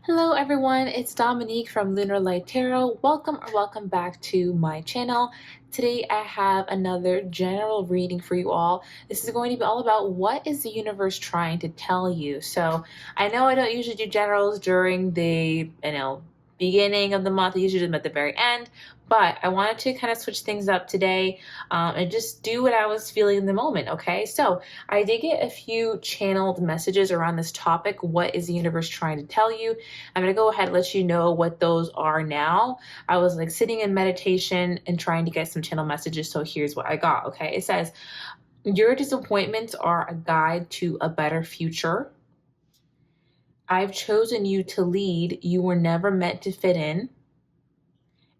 Hello everyone, it's Dominique from Lunar Tarot. Welcome back to my channel. Today I have another general reading for you all. This is going to be all about what is the universe trying to tell you. So I know I don't usually do generals during the beginning of the month. I usually do them at the very end, but I wanted to kind of switch things up today and just do what I was feeling in the moment. Okay, so I did get a few channeled messages around this topic. What is the universe trying to tell you? I'm going to go ahead and let you know what those are now. I was like sitting in meditation and trying to get some channel messages. So here's what I got. Okay. It says, your disappointments are a guide to a better future. I've chosen you to lead. You were never meant to fit in.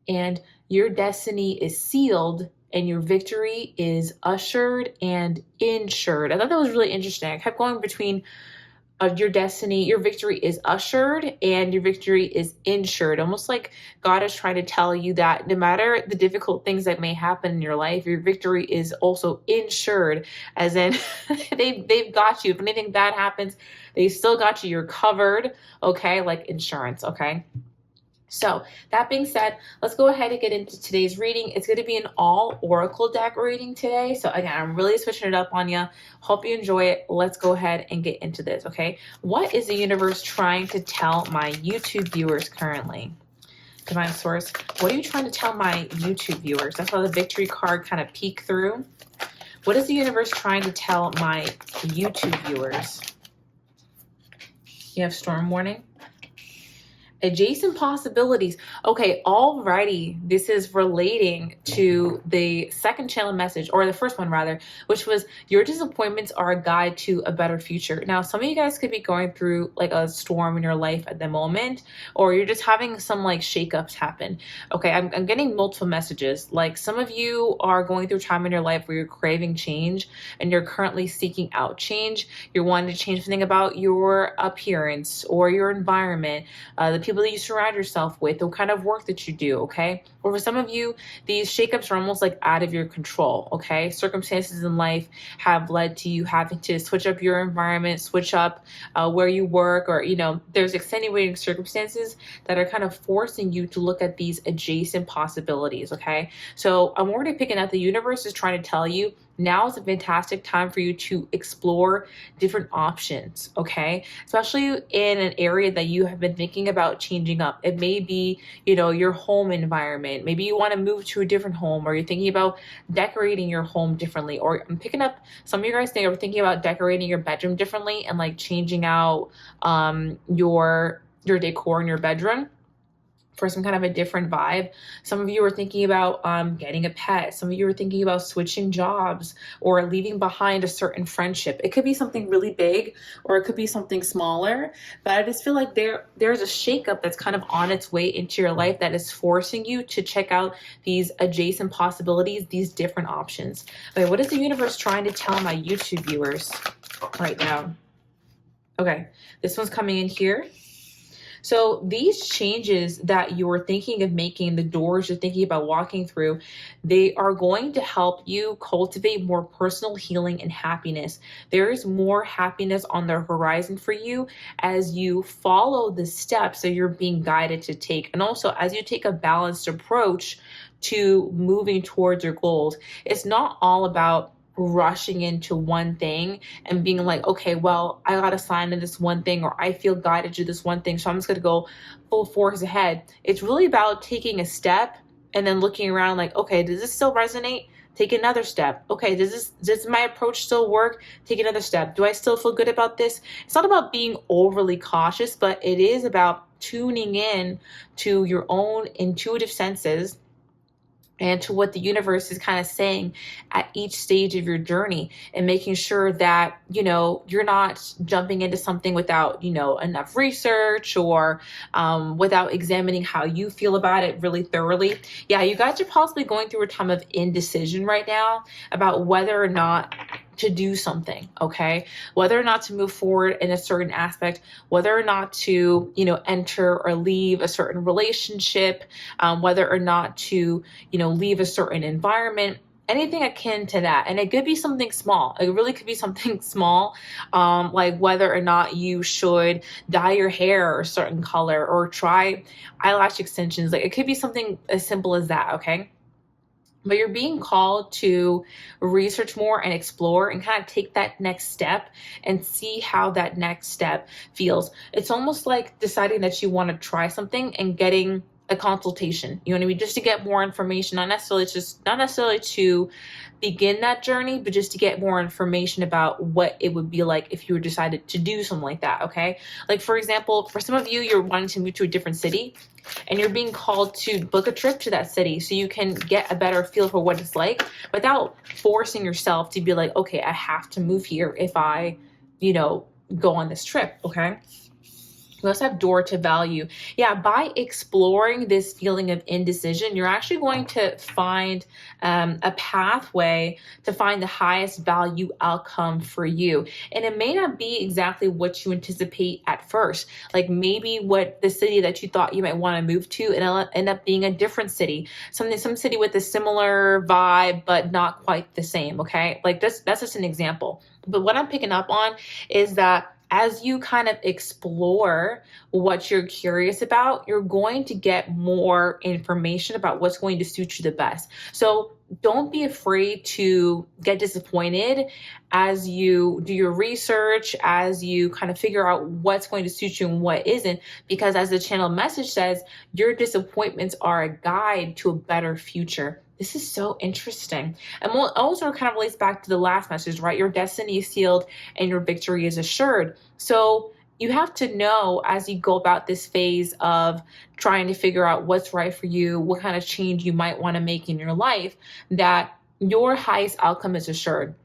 And your destiny is sealed and your victory is ushered and insured. I thought that was really interesting. I kept going between your destiny, your victory is ushered and your victory is insured. Almost like God is trying to tell you that no matter the difficult things that may happen in your life, your victory is also insured, as in they've got you. If anything bad happens, they still got you. You're covered, okay? Like insurance, okay? So that being said, let's go ahead and get into today's reading. It's going to be an all oracle deck reading today. So again, I'm really switching it up on you. Hope you enjoy it. Let's go ahead and get into this, okay? What is the universe trying to tell my YouTube viewers currently? Divine Source, what are you trying to tell my YouTube viewers? I saw the victory card kind of peek through. What is the universe trying to tell my YouTube viewers? You have storm warning. Adjacent possibilities. Okay, alrighty. This is relating to the second channel message, or the first one rather, which was your disappointments are a guide to a better future. Now, some of you guys could be going through like a storm in your life at the moment, or you're just having some like shakeups happen. Okay, I'm getting multiple messages. Like some of you are going through a time in your life where you're craving change and you're currently seeking out change. You're wanting to change something about your appearance or your environment, the people that you surround yourself with, the kind of work that you do, okay? Or for some of you, these shakeups are almost like out of your control, okay? Circumstances in life have led to you having to switch up your environment, switch up where you work, or, there's extenuating circumstances that are kind of forcing you to look at these adjacent possibilities, okay? So I'm already picking up the universe is trying to tell you now is a fantastic time for you to explore different options, okay? Especially in an area that you have been thinking about changing up. It may be, your home environment. Maybe you want to move to a different home, or you're thinking about decorating your home differently. Or I'm picking up some of you guys are thinking about decorating your bedroom differently and like changing out your decor in your bedroom for some kind of a different vibe. Some of you are thinking about getting a pet. Some of you are thinking about switching jobs or leaving behind a certain friendship. It could be something really big or it could be something smaller, but I just feel like there's a shakeup that's kind of on its way into your life that is forcing you to check out these adjacent possibilities, these different options. Okay, what is the universe trying to tell my YouTube viewers right now? Okay, this one's coming in here. So these changes that you're thinking of making, the doors you're thinking about walking through, they are going to help you cultivate more personal healing and happiness. There is more happiness on the horizon for you as you follow the steps that you're being guided to take. And also as you take a balanced approach to moving towards your goals. It's not all about rushing into one thing and being like, okay, well, I got assigned to this one thing, or I feel guided to this one thing, so I'm just going to go full force ahead. It's really about taking a step and then looking around like, okay, does this still resonate? Take another step. Okay, does my approach still work? Take another step. Do I still feel good about this? It's not about being overly cautious, but it is about tuning in to your own intuitive senses and to what the universe is kind of saying at each stage of your journey, and making sure that, you're not jumping into something without, enough research, or without examining how you feel about it really thoroughly. Yeah, you guys are possibly going through a time of indecision right now about whether or not to do something, okay? Whether or not to move forward in a certain aspect, whether or not to, enter or leave a certain relationship, whether or not to, leave a certain environment. anything akin to that. And it could be something small. It really could be something small, like whether or not you should dye your hair a certain color or try eyelash extensions. Like it could be something as simple as that, okay? But you're being called to research more and explore and kind of take that next step and see how that next step feels. It's almost like deciding that you want to try something and getting a consultation. You know what I mean? Just to get more information, not necessarily to begin that journey, but just to get more information about what it would be like if you were decided to do something like that. Okay. Like for example, for some of you, you're wanting to move to a different city and you're being called to book a trip to that city so you can get a better feel for what it's like without forcing yourself to be like, okay, I have to move here if I, go on this trip. Okay. We also have door to value. Yeah, by exploring this feeling of indecision, you're actually going to find a pathway to find the highest value outcome for you. And it may not be exactly what you anticipate at first. Like maybe what the city that you thought you might want to move to, it'll end up being a different city, some city with a similar vibe, but not quite the same. Okay, like that's just an example. But what I'm picking up on is that as you kind of explore what you're curious about, you're going to get more information about what's going to suit you the best. So don't be afraid to get disappointed as you do your research, as you kind of figure out what's going to suit you and what isn't, because as the channel message says, your disappointments are a guide to a better future. This is so interesting. And also kind of relates back to the last message, right? Your destiny is sealed and your victory is assured. So you have to know as you go about this phase of trying to figure out what's right for you, what kind of change you might want to make in your life, that your highest outcome is assured.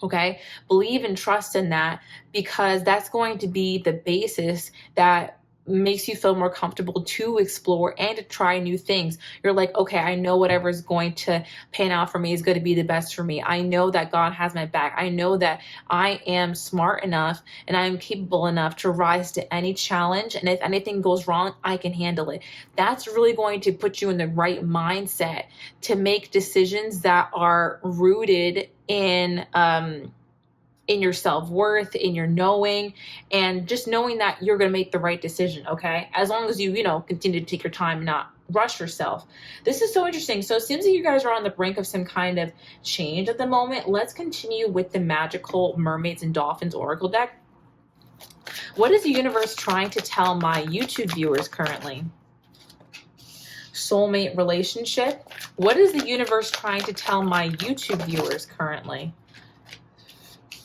Okay? Believe and trust in that, because that's going to be the basis that makes you feel more comfortable to explore and to try new things. You're like, okay, I know whatever is going to pan out for me is going to be the best for me. I know that God has my back. I know that I am smart enough and I am capable enough to rise to any challenge. And if anything goes wrong, I can handle it. That's really going to put you in the right mindset to make decisions that are rooted in your self-worth, in your knowing, and just knowing that you're going to make the right decision. Okay. As long as you, continue to take your time, not rush yourself. This is so interesting. So it seems like you guys are on the brink of some kind of change at the moment. Let's continue with the magical mermaids and dolphins oracle deck. What is the universe trying to tell my YouTube viewers currently? Soulmate relationship. What is the universe trying to tell my YouTube viewers currently?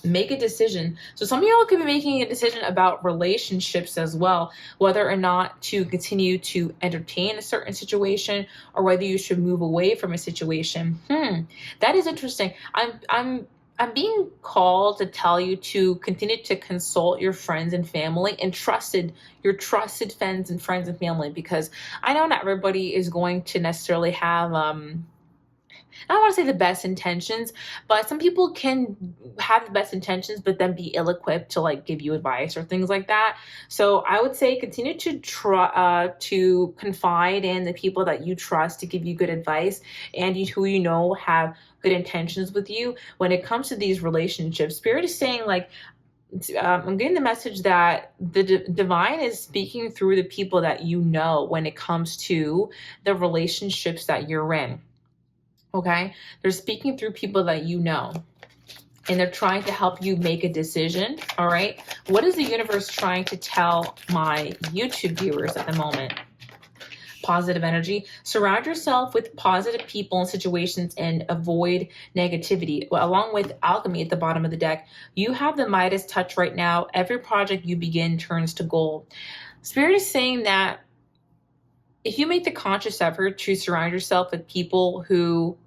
Make a decision. So some of y'all could be making a decision about relationships as well, whether or not to continue to entertain a certain situation or whether you should move away from a situation. That is interesting. I'm being called to tell you to continue to consult your friends and family and your trusted friends and family, because I know not everybody is going to necessarily have I don't want to say the best intentions, but some people can have the best intentions, but then be ill-equipped to like give you advice or things like that. So I would say continue to try to confide in the people that you trust to give you good advice and who have good intentions with you when it comes to these relationships. Spirit is saying like, I'm getting the message that the divine is speaking through the people that when it comes to the relationships that you're in. Okay, they're speaking through people that and they're trying to help you make a decision. All right, what is the universe trying to tell my YouTube viewers at the moment? Positive energy. Surround yourself with positive people and situations and avoid negativity. Well, along with alchemy at the bottom of the deck, you have the Midas touch right now. Every project you begin turns to gold. Spirit is saying that if you make the conscious effort to surround yourself with people who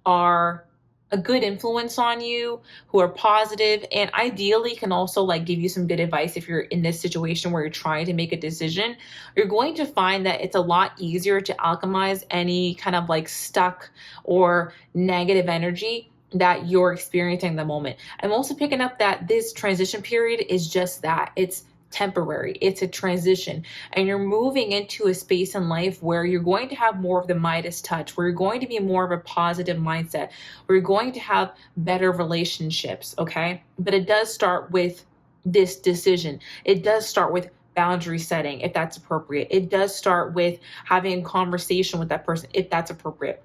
are a good influence on you, who are positive, and ideally can also like give you some good advice if you're in this situation where you're trying to make a decision, you're going to find that it's a lot easier to alchemize any kind of like stuck or negative energy that you're experiencing in the moment. I'm also picking up that this transition period is just that. It's temporary. It's a transition, and you're moving into a space in life where you're going to have more of the Midas touch, where you're going to be more of a positive mindset, where you're going to have better relationships. Okay. But it does start with this decision. It does start with boundary setting, if that's appropriate. It does start with having a conversation with that person, if that's appropriate,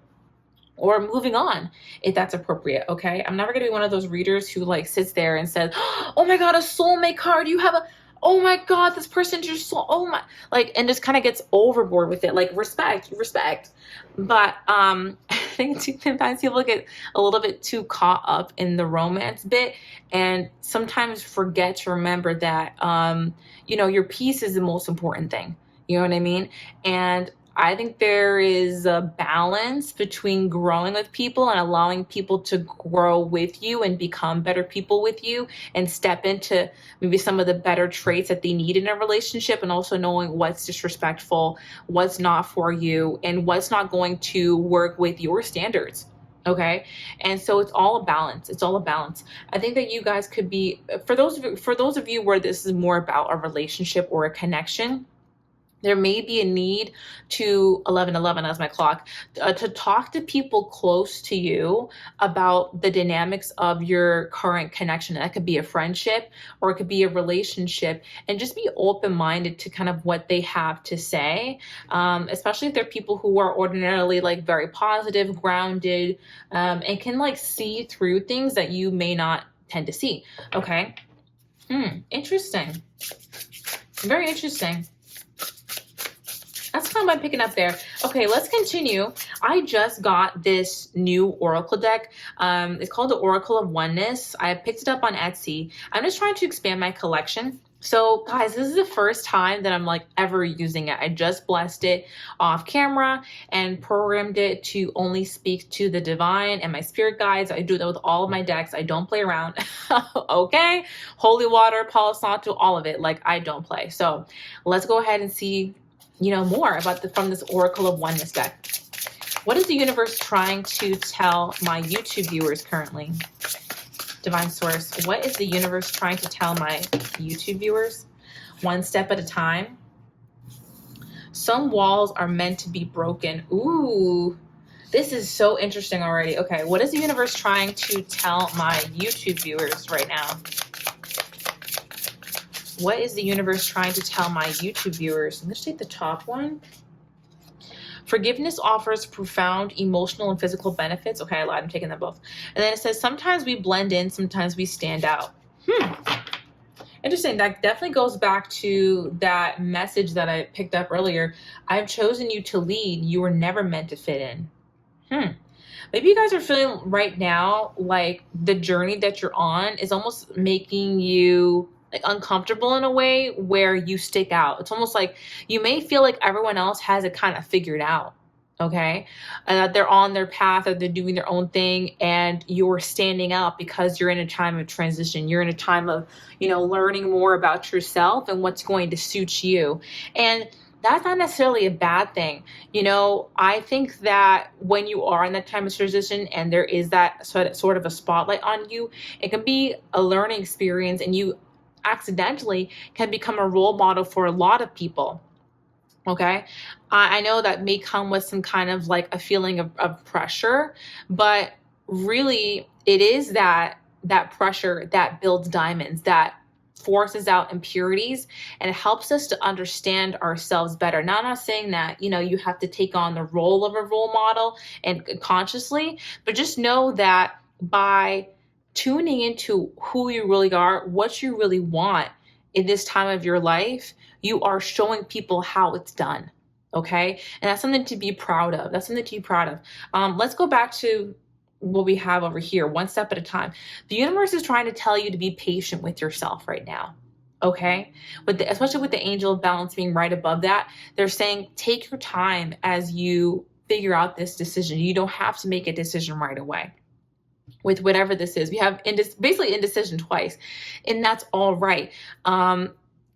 or moving on, if that's appropriate. Okay. I'm never going to be one of those readers who like sits there and says, oh my God, a soulmate card. You have a, oh my God, this person's your soul. Oh my, like, and just kind of gets overboard with it. Like respect. But, I think sometimes people get a little bit too caught up in the romance bit and sometimes forget to remember that, your peace is the most important thing. You know what I mean? And I think there is a balance between growing with people and allowing people to grow with you and become better people with you and step into maybe some of the better traits that they need in a relationship, and also knowing what's disrespectful, what's not for you, and what's not going to work with your standards. Okay. And so it's all a balance. It's all a balance. I think that you guys could be, for those of you where this is more about a relationship or a connection, there may be a need to 11:11 as my clock, to talk to people close to you about the dynamics of your current connection. That could be a friendship or it could be a relationship, and just be open-minded to kind of what they have to say, especially if they're people who are ordinarily like very positive, grounded, and can like see through things that you may not tend to see. Okay. Interesting. Very interesting. That's kind of what I'm picking up there. Okay, let's continue. I just got this new Oracle deck. It's called the Oracle of Oneness. I picked it up on Etsy. I'm just trying to expand my collection. So guys, this is the first time that I'm like ever using it. I just blessed it off camera and programmed it to only speak to the divine and my spirit guides. I do that with all of my decks. I don't play around. Okay? Holy water, Palo Santo, all of it. Like, I don't play. So let's go ahead and see more about from this Oracle of Oneness deck. What is the universe trying to tell my YouTube viewers currently? Divine Source, what is the universe trying to tell my YouTube viewers? One step at a time. Some walls are meant to be broken. Ooh, this is so interesting already. Okay, what is the universe trying to tell my YouTube viewers right now? What is the universe trying to tell my YouTube viewers? Let's take the top one. Forgiveness offers profound emotional and physical benefits. Okay, I lied. I'm taking them both. And then it says, sometimes we blend in, sometimes we stand out. Interesting. That definitely goes back to that message that I picked up earlier. I've chosen you to lead. You were never meant to fit in. Maybe you guys are feeling right now like the journey that you're on is almost making you like uncomfortable in a way where you stick out. It's almost like you may feel like everyone else has it kind of figured out. Okay. And that they're on their path or they're doing their own thing, and you're standing out because you're in a time of transition. You're in a time of, learning more about yourself and what's going to suit you. And that's not necessarily a bad thing. I think that when you are in that time of transition and there is that sort of a spotlight on you, it can be a learning experience, and you accidentally can become a role model for a lot of people. Okay. I know that may come with some kind of like a feeling of pressure, but really it is that pressure that builds diamonds, that forces out impurities, and it helps us to understand ourselves better. Now, I'm not saying that, you have to take on the role of a role model and consciously, but just know that by tuning into who you really are, what you really want in this time of your life, you are showing people how it's done. Okay. And that's something to be proud of. Let's go back to what we have over here, one step at a time. The universe is trying to tell you to be patient with yourself right now. Okay. Especially with the angel of balance being right above that, they're saying, take your time as you figure out this decision. You don't have to make a decision right away. With whatever this is, we have basically indecision twice, and that's all right.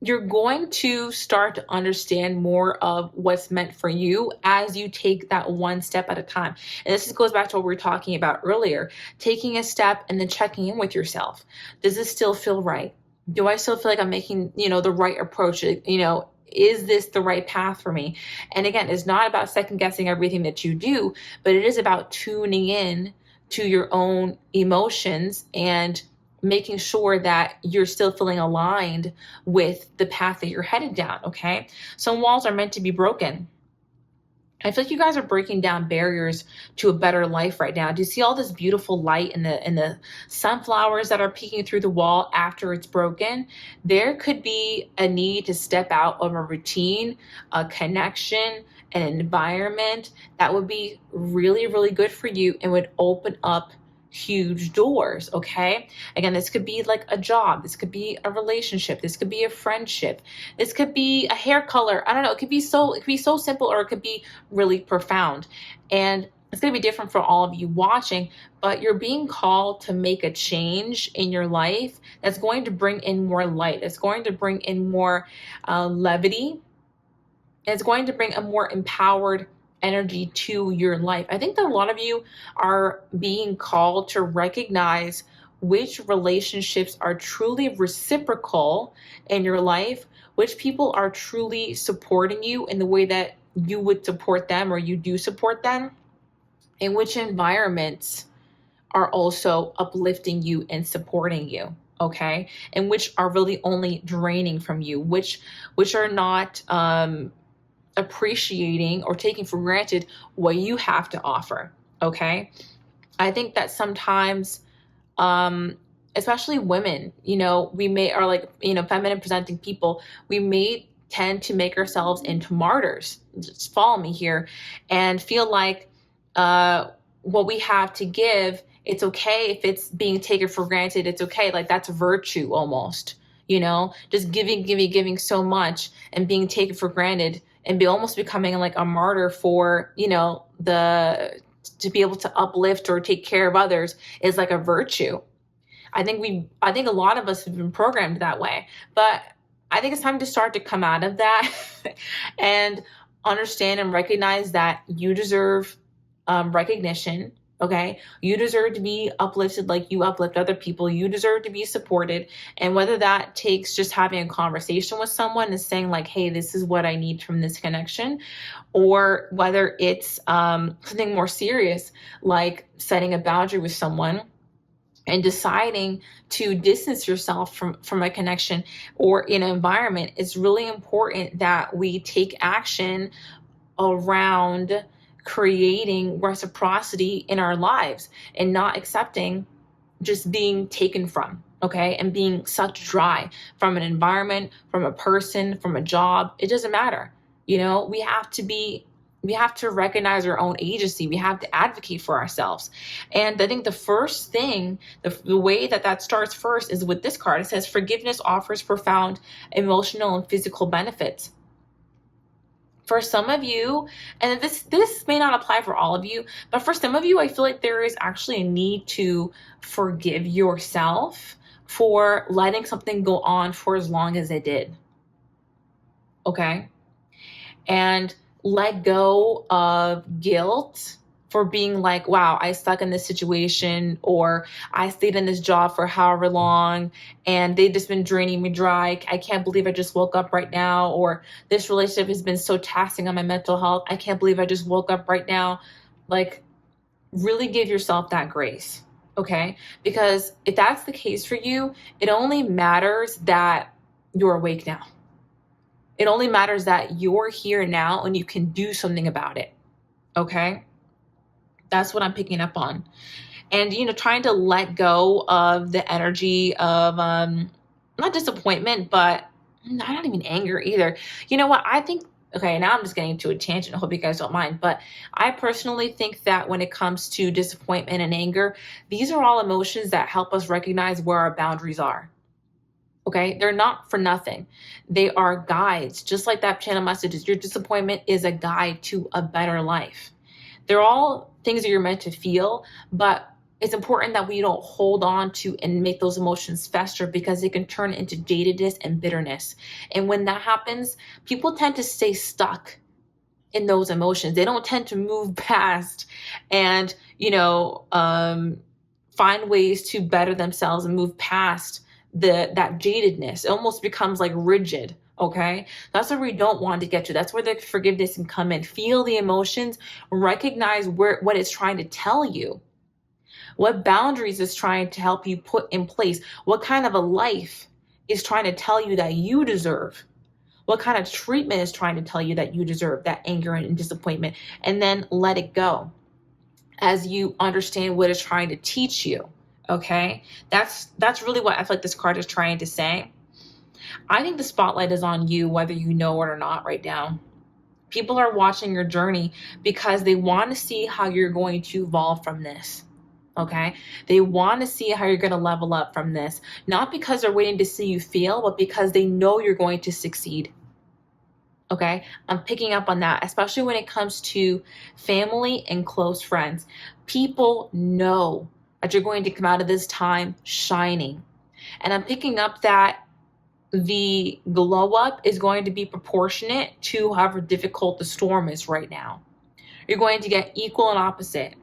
You're going to start to understand more of what's meant for you as you take that one step at a time. And this goes back to what we were talking about earlier, taking a step and then checking in with yourself. Does this still feel right? Do I still feel like I'm making, the right approach? Is this the right path for me? And again, it's not about second guessing everything that you do, but it is about tuning in to your own emotions and making sure that you're still feeling aligned with the path that you're headed down. Okay. Some walls are meant to be broken. I feel like you guys are breaking down barriers to a better life right now. Do you see all this beautiful light in the sunflowers that are peeking through the wall after it's broken? There could be a need to step out of a routine, a connection, an environment that would be really, really good for you and would open up huge doors. Okay. Again, this could be like a job, this could be a relationship, this could be a friendship, this could be a hair color. I don't know. It could be so simple, or it could be really profound. And it's going to be different for all of you watching, but you're being called to make a change in your life that's going to bring in more light. It's going to bring in more levity. And it's going to bring a more empowered energy to your life. I think that a lot of you are being called to recognize which relationships are truly reciprocal in your life, which people are truly supporting you in the way that you would support them or you do support them, and which environments are also uplifting you and supporting you. Okay. And which are really only draining from you, which are not appreciating or taking for granted what you have to offer. Okay. I think that sometimes, especially women, we may are like, feminine presenting people, we may tend to make ourselves into martyrs. Just follow me here, and feel like what we have to give, it's okay if it's being taken for granted. It's okay. Like that's virtue almost, just giving so much and being taken for granted and be almost becoming like a martyr for, to be able to uplift or take care of others is like a virtue. I think a lot of us have been programmed that way, but I think it's time to start to come out of that and understand and recognize that you deserve recognition. Okay. You deserve to be uplifted like you uplift other people. You deserve to be supported. And whether that takes just having a conversation with someone and saying like, hey, this is what I need from this connection, or whether it's something more serious, like setting a boundary with someone and deciding to distance yourself from a connection or in an environment, it's really important that we take action around creating reciprocity in our lives and not accepting just being taken from, okay, and being sucked dry from an environment, from a person, from a job. It doesn't matter. We have to recognize our own agency. We have to advocate for ourselves. And I think the first thing, the way that starts first is with this card. It says forgiveness offers profound emotional and physical benefits. For some of you, and this may not apply for all of you, but for some of you, I feel like there is actually a need to forgive yourself for letting something go on for as long as it did. Okay? And let go of guilt for being like, wow, I stuck in this situation, or I stayed in this job for however long and they've just been draining me dry. I can't believe I just woke up right now. Or this relationship has been so taxing on my mental health. I can't believe I just woke up right now. Like, really give yourself that grace. Okay? Because if that's the case for you, it only matters that you're awake now. It only matters that you're here now and you can do something about it. Okay? That's what I'm picking up on. And, trying to let go of the energy of not disappointment, but not even anger either. You know what? I think, okay, now I'm just getting into a tangent. I hope you guys don't mind. But I personally think that when it comes to disappointment and anger, these are all emotions that help us recognize where our boundaries are. Okay, they're not for nothing. They are guides, just like that channel message is. Your disappointment is a guide to a better life. They're all things that you're meant to feel, but it's important that we don't hold on to and make those emotions fester, because it can turn into jadedness and bitterness. And when that happens, people tend to stay stuck in those emotions. They don't tend to move past and, find ways to better themselves and move past that jadedness. It almost becomes like rigid. Okay, that's where we don't want to get to. That's where the forgiveness can come in. Feel the emotions, recognize what it's trying to tell you, what boundaries is trying to help you put in place, what kind of a life is trying to tell you that you deserve, what kind of treatment is trying to tell you that you deserve, that anger and disappointment, and then let it go as you understand what it's trying to teach you. Okay, that's really what I feel like this card is trying to say. I think the spotlight is on you, whether you know it or not right now. People are watching your journey because they want to see how you're going to evolve from this. Okay, they want to see how you're going to level up from this, not because they're waiting to see you fail, but because they know you're going to succeed. Okay, I'm picking up on that, especially when it comes to family and close friends. People know that you're going to come out of this time shining. And I'm picking up that the glow up is going to be proportionate to however difficult the storm is right now. You're going to get equal and opposite.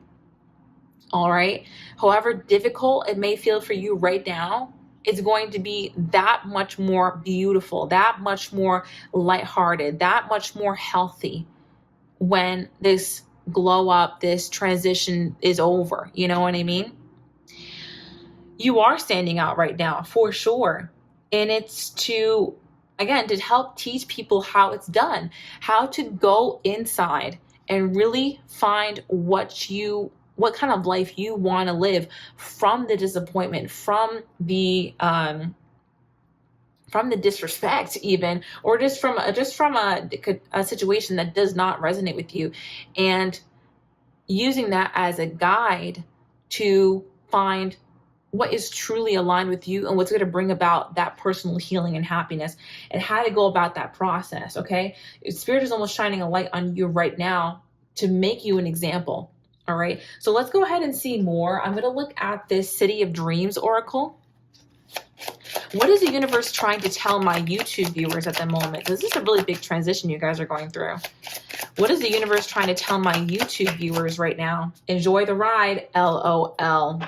All right. However difficult it may feel for you right now, it's going to be that much more beautiful, that much more lighthearted, that much more healthy when this glow up, this transition is over. You know what I mean? You are standing out right now for sure. And it's to, again, to help teach people how it's done, how to go inside and really find what kind of life you want to live from the disappointment, from the disrespect even, or just from a situation that does not resonate with you, and using that as a guide to find what is truly aligned with you and what's going to bring about that personal healing and happiness, and how to go about that process. Okay, Spirit is almost shining a light on you right now to make you an example. All right, so let's go ahead and see more. I'm going to look at this City of Dreams Oracle. What is the universe trying to tell my YouTube viewers at the moment? This is a really big transition you guys are going through. What is the universe trying to tell my YouTube viewers right now? Enjoy the ride, LOL.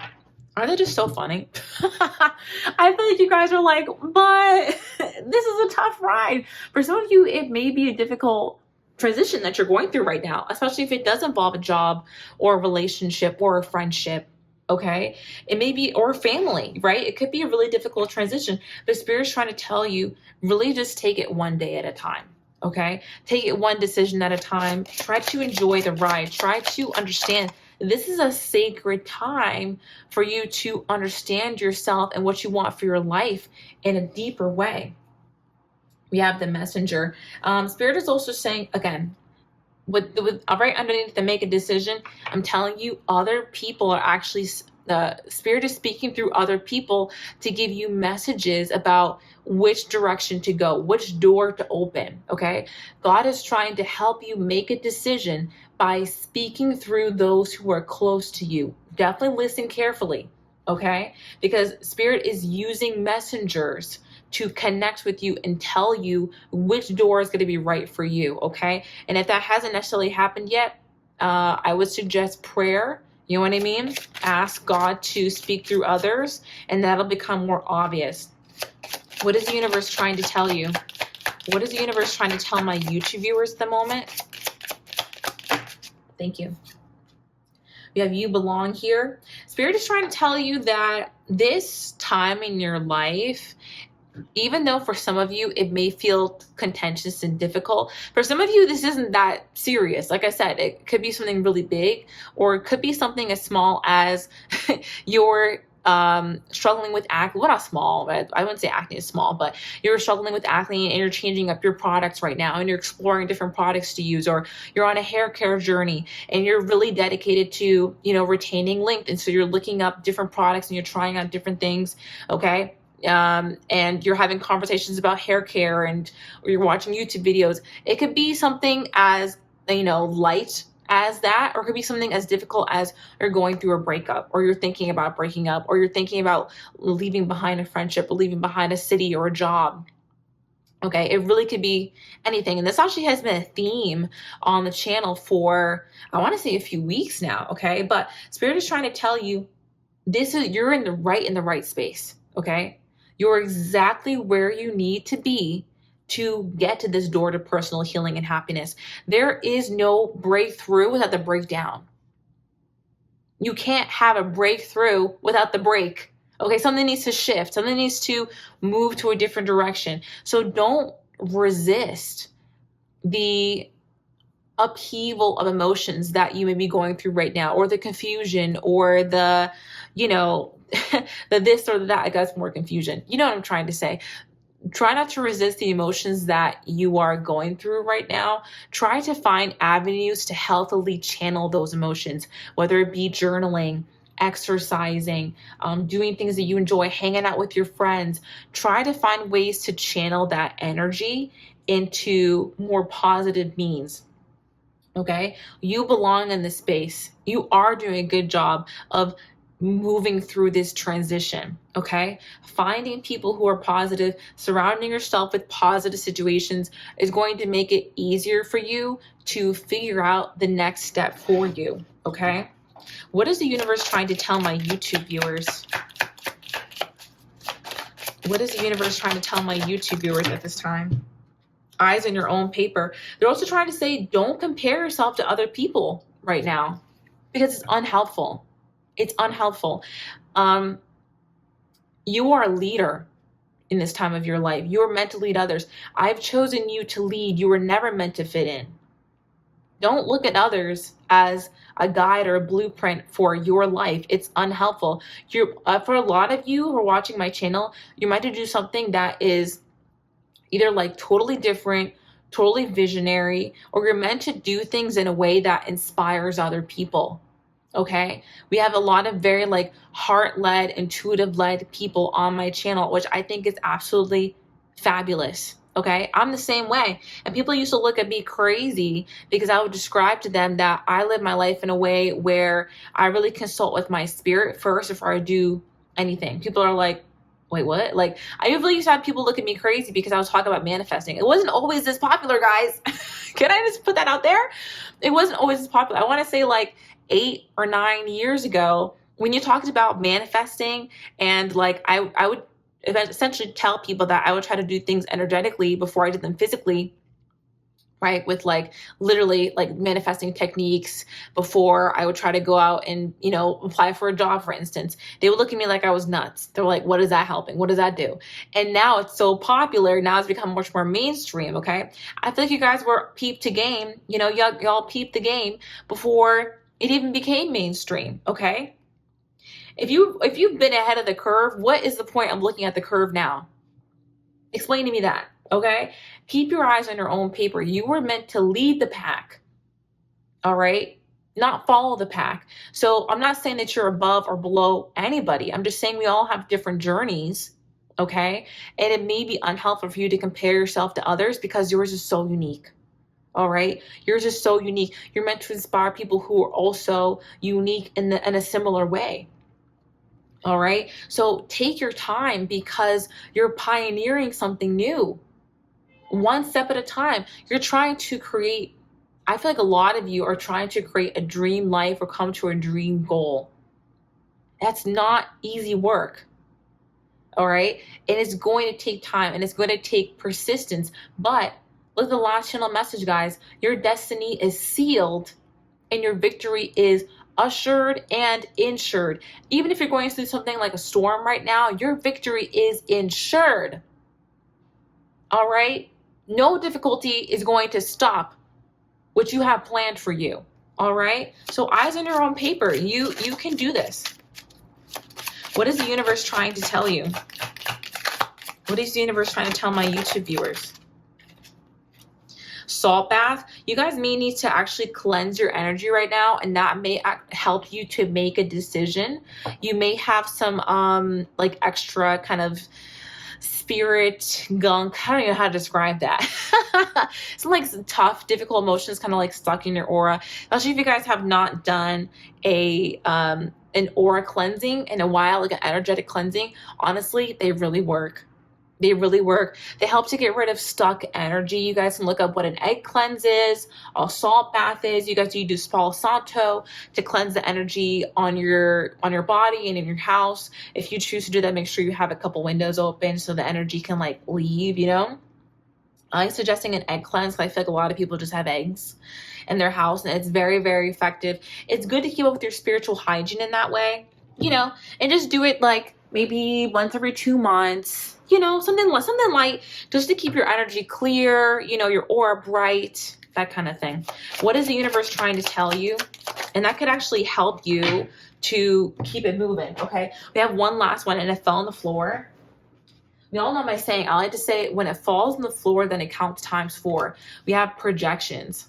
Are they just so funny? I feel like you guys are like, but this is a tough ride. For some of you, it may be a difficult transition that you're going through right now, especially if it does involve a job or a relationship or a friendship. Okay, it may be, or family, right? It could be a really difficult transition, but Spirit's trying to tell you, really just take it one day at a time. Okay, take it one decision at a time. Try to enjoy the ride. Try to understand this is a sacred time for you to understand yourself and what you want for your life in a deeper way. We have the Messenger. Spirit is also saying, again, with right underneath the make a decision, I'm telling you, other people are actually, Spirit is speaking through other people to give you messages about which direction to go, which door to open. Okay, God is trying to help you make a decision by speaking through those who are close to you. Definitely listen carefully. Okay, because Spirit is using messengers to connect with you and tell you which door is going to be right for you. Okay, and if that hasn't necessarily happened yet, I would suggest prayer. You know what I mean? Ask God to speak through others, and that'll become more obvious. What is the universe trying to tell you? What is the universe trying to tell my YouTube viewers at the moment? Thank you. We have you belong here. Spirit is trying to tell you that this time in your life, even though for some of you it may feel contentious and difficult, for some of you this isn't that serious. Like I said, it could be something really big, or it could be something as small as you're struggling with acne. Well, not small, but I wouldn't say acne is small, but you're struggling with acne and you're changing up your products right now and you're exploring different products to use, or you're on a hair care journey and you're really dedicated to, retaining length. And so you're looking up different products and you're trying out different things. Okay. And you're having conversations about hair care, or you're watching YouTube videos. It could be something as, light as that, or it could be something as difficult as you're going through a breakup, or you're thinking about breaking up, or you're thinking about leaving behind a friendship, or leaving behind a city or a job. Okay, it really could be anything. And this actually has been a theme on the channel for, I want to say, a few weeks now. Okay, but Spirit is trying to tell you, you're in the right space. Okay, You're exactly where you need to be to get to this door to personal healing and happiness. There is no breakthrough without the breakdown. You can't have a breakthrough without the break. Okay, something needs to shift, something needs to move to a different direction. So don't resist the upheaval of emotions that you may be going through right now, or the confusion, or the, you know, the this or the that. I guess more confusion. You know what I'm trying to say. Try not to resist the emotions that you are going through right now. Try to find avenues to healthily channel those emotions, whether it be journaling, exercising, doing things that you enjoy, hanging out with your friends. Try to find ways to channel that energy into more positive means. Okay, you belong in this space. You are doing a good job of moving through this transition. Okay, finding people who are positive, surrounding yourself with positive situations is going to make it easier for you to figure out the next step for you. Okay, what is the universe trying to tell my YouTube viewers? What is the universe trying to tell my YouTube viewers at this time? Eyes on your own paper. They're also trying to say, don't compare yourself to other people right now, because it's unhelpful. It's unhelpful. You are a leader in this time of your life. You are meant to lead others. I've chosen you to lead. You were never meant to fit in. Don't look at others as a guide or a blueprint for your life. It's unhelpful. For a lot of you who are watching my channel, you're meant to do something that is either like totally different, totally visionary, or you're meant to do things in a way that inspires other people. Okay, we have a lot of very like heart-led, intuitive-led people on my channel, which I think is absolutely fabulous. Okay, I'm the same way. And people used to look at me crazy because I would describe to them that I live my life in a way where I really consult with my spirit first before I do anything. People are like, wait, what? Like, I usually used to have people look at me crazy because I was talking about manifesting. It wasn't always this popular, guys. Can I just put that out there? It wasn't always this popular. I want to say like 8 or 9 years ago, when you talked about manifesting, and like I would essentially tell people that I would try to do things energetically before I did them physically, right? With like literally like manifesting techniques before I would try to go out and, apply for a job, for instance. They would look at me like I was nuts. They're like, what is that helping? What does that do? And now it's so popular. Now it's become much more mainstream. Okay. I feel like you guys were peeped to game, y'all peeped the game before it even became mainstream. Okay. If you've been ahead of the curve, what is the point of looking at the curve now? Explain to me that. Okay. Keep your eyes on your own paper. You were meant to lead the pack. All right. Not follow the pack. So I'm not saying that you're above or below anybody. I'm just saying we all have different journeys. Okay. And it may be unhelpful for you to compare yourself to others because yours is so unique. All right. Yours is so unique. You're meant to inspire people who are also unique in a similar way. All right. So take your time because you're pioneering something new. One step at a time. You're trying to create, I feel like a lot of you are trying to create a dream life or come to a dream goal. That's not easy work. All right. And it's going to take time and it's going to take persistence. But look at the last channel message, guys. Your destiny is sealed and your victory is assured and insured. Even if you're going through something like a storm right now, your victory is insured. All right. No difficulty is going to stop what you have planned for you. All right. So eyes on your own paper. You can do this. What is the universe trying to tell you? What is the universe trying to tell my YouTube viewers? Salt bath. You guys may need to actually cleanse your energy right now, and that may help you to make a decision. You may have some like extra kind of spirit gunk. I don't know how to describe that. Some like tough, difficult emotions kind of like stuck in your aura. Especially if you guys have not done an aura cleansing in a while, like an energetic cleansing. Honestly, they really work. They really work. They help to get rid of stuck energy. You guys can look up what an egg cleanse is, a salt bath is. You guys, you do Palo Santo to cleanse the energy on your body and in your house. If you choose to do that, make sure you have a couple windows open so the energy can like leave, you know. I'm suggesting an egg cleanse because I feel like a lot of people just have eggs in their house, and it's very, very effective. It's good to keep up with your spiritual hygiene in that way, you know, and just do it like maybe once every 2 months, you know, something light, just to keep your energy clear, you know, your aura bright, that kind of thing. What is the universe trying to tell you? And that could actually help you to keep it moving. Okay, we have one last one, and it fell on the floor. We all know my saying. I like to say, when it falls on the floor, then it counts times 4. We have projections.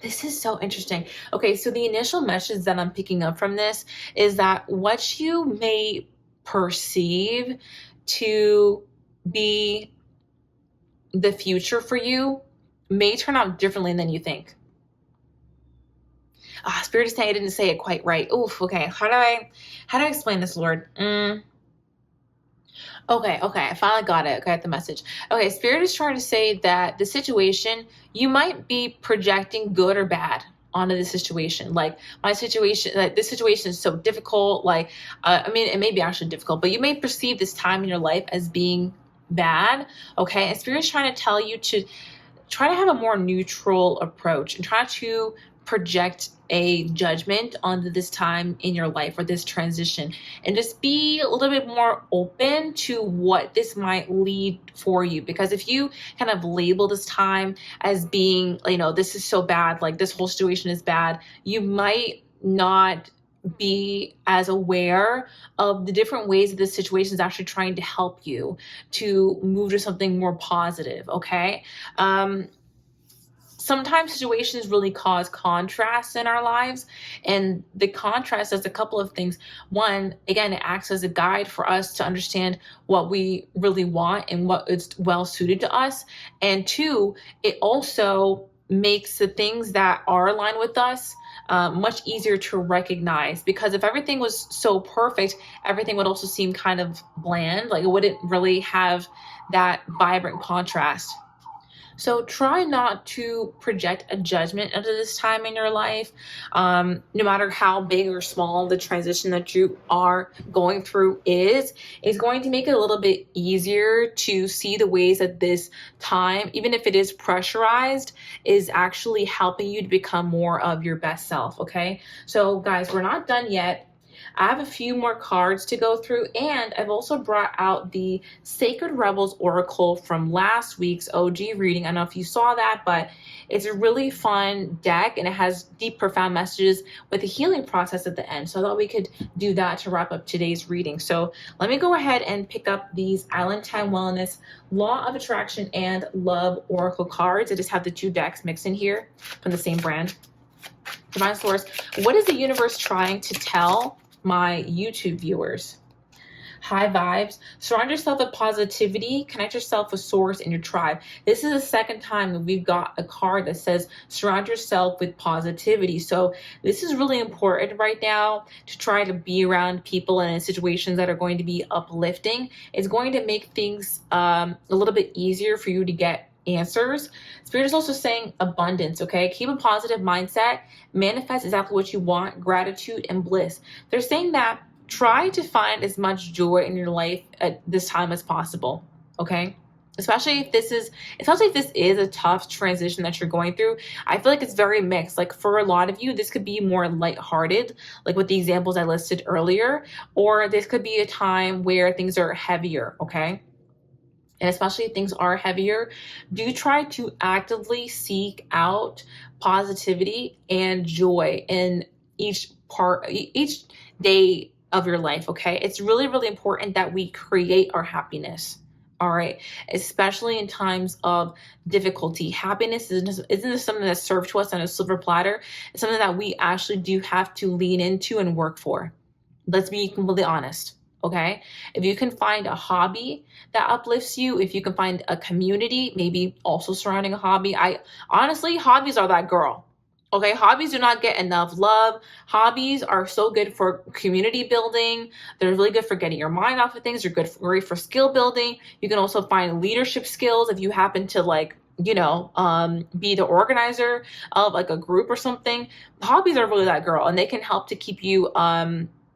This is so interesting. Okay, so the initial message that I'm picking up from this is that what you may perceive to be the future for you may turn out differently than you think. Spirit is saying I didn't say it quite right. Oof, okay. How do I explain this, Lord? Okay, I finally got it. Got the message. Okay, Spirit is trying to say that the situation, you might be projecting good or bad onto the situation. Like, my situation, like this situation is so difficult. Like, I mean, it may be actually difficult, but you may perceive this time in your life as being bad. Okay, and Spirit is trying to tell you to try to have a more neutral approach and try to project a judgment onto this time in your life or this transition, and just be a little bit more open to what this might lead for you. Because if you kind of label this time as being, you know, this is so bad, like this whole situation is bad, you might not be as aware of the different ways that this situation is actually trying to help you to move to something more positive. Okay. Sometimes situations really cause contrast in our lives, and the contrast does a couple of things. One, again, it acts as a guide for us to understand what we really want and what is well suited to us. And two, it also makes the things that are aligned with us much easier to recognize, because if everything was so perfect, everything would also seem kind of bland. Like, it wouldn't really have that vibrant contrast. So try not to project a judgment into this time in your life. No matter how big or small the transition that you are going through is going to make it a little bit easier to see the ways that this time, even if it is pressurized, is actually helping you to become more of your best self. Okay, so guys, we're not done yet. I have a few more cards to go through, and I've also brought out the Sacred Rebels Oracle from last week's OG reading. I don't know if you saw that, but it's a really fun deck, and it has deep, profound messages with a healing process at the end. So I thought we could do that to wrap up today's reading. So let me go ahead and pick up these Island Time Wellness, Law of Attraction, and Love Oracle cards. I just have the 2 decks mixed in here from the same brand. Divine Source, what is the universe trying to tell my YouTube viewers? High vibes. Surround yourself with positivity. Connect yourself with Source and your tribe. This is the second time that we've got a card that says surround yourself with positivity. So this is really important right now, to try to be around people and in situations that are going to be uplifting. It's going to make things a little bit easier for you to get answers. Spirit is also saying abundance. Okay, keep a positive mindset, manifest exactly what you want, gratitude and bliss. They're saying that try to find as much joy in your life at this time as possible. Okay, especially if this is a tough transition that you're going through. I feel like it's very mixed. Like, for a lot of you, this could be more lighthearted, like with the examples I listed earlier, or this could be a time where things are heavier. Okay, and especially if things are heavier, do try to actively seek out positivity and joy in each day of your life. Okay, it's really, really important that we create our happiness. All right, especially in times of difficulty. Happiness isn't something that's served to us on a silver platter. It's something that we actually do have to lean into and work for. Let's be completely honest. Okay, if you can find a hobby that uplifts you, if you can find a community, maybe also surrounding a hobby. Hobbies are that girl. Okay, hobbies do not get enough love. Hobbies are so good for community building. They're really good for getting your mind off of things. They're great for skill building. You can also find leadership skills if you happen to like, be the organizer of like a group or something. Hobbies are really that girl, and they can help to keep you,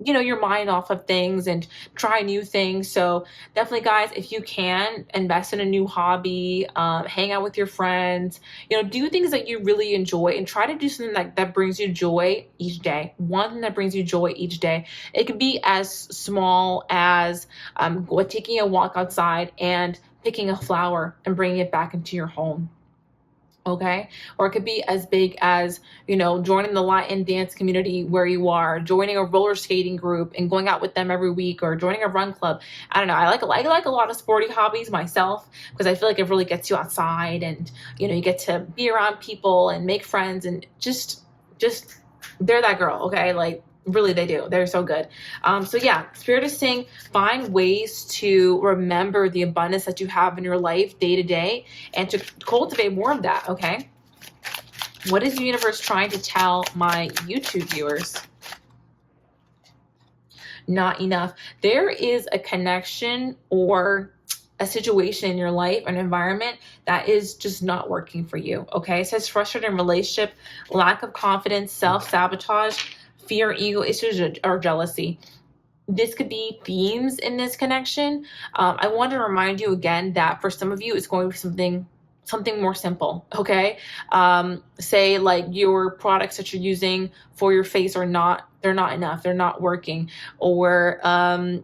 your mind off of things and try new things. So definitely, guys, if you can invest in a new hobby, hang out with your friends, do things that you really enjoy and try to do something that brings you joy each day. One thing that brings you joy each day. It could be as small as taking a walk outside and picking a flower and bringing it back into your home. Okay. Or it could be as big as, joining the Latin dance community where you are, joining a roller skating group and going out with them every week, or joining a run club. I don't know. I like a lot of sporty hobbies myself because I feel like it really gets you outside, and, you get to be around people and make friends, and just they're that girl. Okay. Like, really, they do. They're so good. So yeah, Spirit is saying find ways to remember the abundance that you have in your life day to day and to cultivate more of that. Okay. What is the universe trying to tell my YouTube viewers? Not enough. There is a connection or a situation in your life, an environment that is just not working for you. Okay. It says frustrated in relationship, lack of confidence, self-sabotage, fear, ego issues, or jealousy. This could be themes in this connection. I want to remind you again that for some of you, it's going to be something more simple. Okay. Say like your products that you're using for your face they're not enough. They're not working. Or,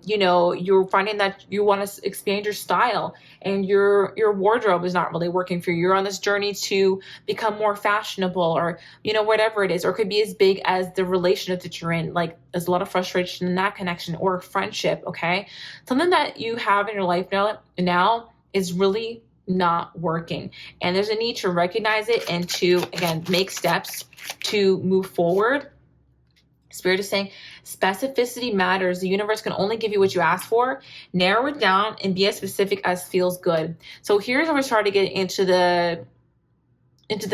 you're finding that you want to expand your style and your wardrobe is not really working for you. You're on this journey to become more fashionable, or, whatever it is. Or it could be as big as the relationship that you're in. Like there's a lot of frustration in that connection, or friendship. Okay. Something that you have in your life now is really not working, and there's a need to recognize it and to, again, make steps to move forward. Spirit is saying specificity matters. The universe can only give you what you ask for. Narrow it down and be as specific as feels good. So here's where we start to get into the